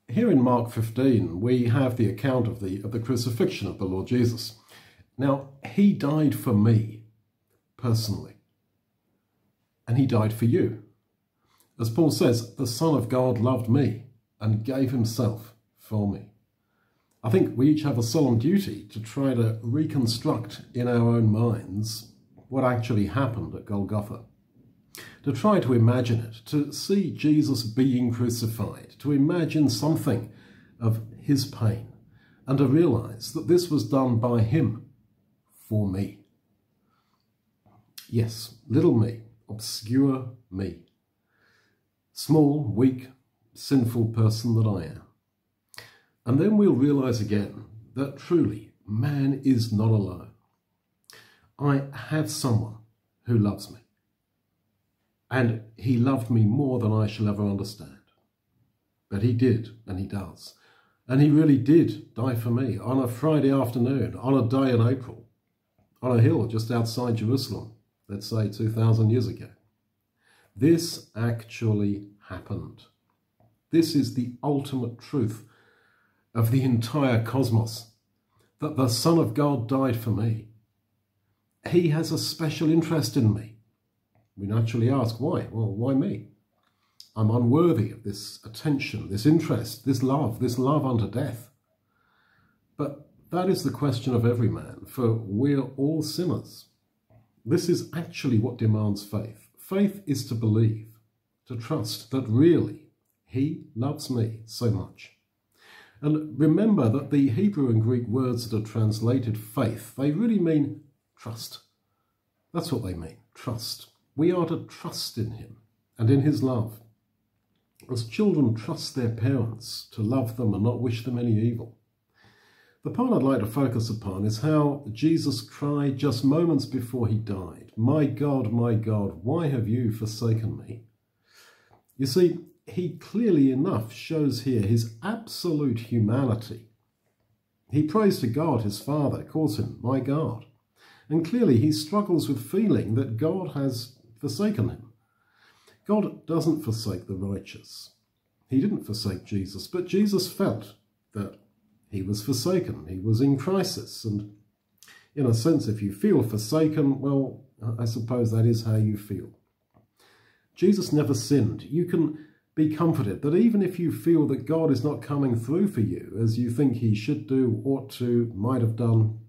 here in Mark 15, we have the account of the crucifixion of the Lord Jesus. Now, he died for me personally, and he died for you. As Paul says, the Son of God loved me and gave himself for me. I think we each have a solemn duty to try to reconstruct in our own minds what actually happened at Golgotha. To try to imagine it, to see Jesus being crucified, to imagine something of his pain, and to realise that this was done by him for me. Yes, little me, obscure me, small, weak, sinful person that I am. And then we'll realise again that truly man is not alone. I have someone who loves me. And he loved me more than I shall ever understand. But he did, and he does. And he really did die for me on a Friday afternoon, on a day in April, on a hill just outside Jerusalem, let's say 2,000 years ago. This actually happened. This is the ultimate truth of the entire cosmos, that the Son of God died for me. He has a special interest in me. We naturally ask, why? Well, why me? I'm unworthy of this attention, this interest, this love unto death. But that is the question of every man, for we're all sinners. This is actually what demands faith. Faith is to believe, to trust that really he loves me so much. And remember that the Hebrew and Greek words that are translated faith, they really mean trust. That's what they mean, trust. We are to trust in him and in his love. As children trust their parents to love them and not wish them any evil. The part I'd like to focus upon is how Jesus cried just moments before he died, my God, why have you forsaken me? You see, he clearly enough shows here his absolute humanity. He prays to God, his Father, calls him my God. And clearly he struggles with feeling that God has forsaken him. God doesn't forsake the righteous. He didn't forsake Jesus, but Jesus felt that he was forsaken. He was in crisis. And in a sense, if you feel forsaken, well, I suppose that is how you feel. Jesus never sinned. You can be comforted that even if you feel that God is not coming through for you as you think he should do, ought to, might have done,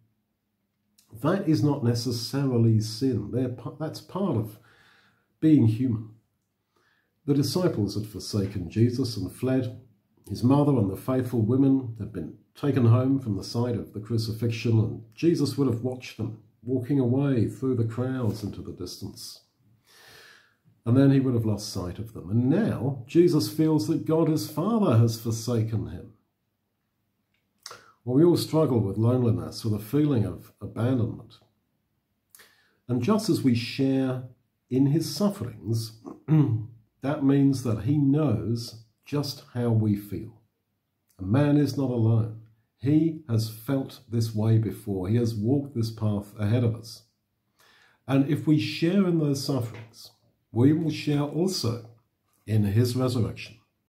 that is not necessarily sin. That's part of being human. The disciples had forsaken Jesus and fled. His mother and the faithful women had been taken home from the site of the crucifixion, and Jesus would have watched them walking away through the crowds into the distance. And then he would have lost sight of them. And now Jesus feels that God, his Father, has forsaken him. Well, we all struggle with loneliness, with a feeling of abandonment. And just as we share in his sufferings, that means that he knows just how we feel. A man is not alone. He has felt this way before. He has walked this path ahead of us. And if we share in those sufferings, we will share also in his resurrection.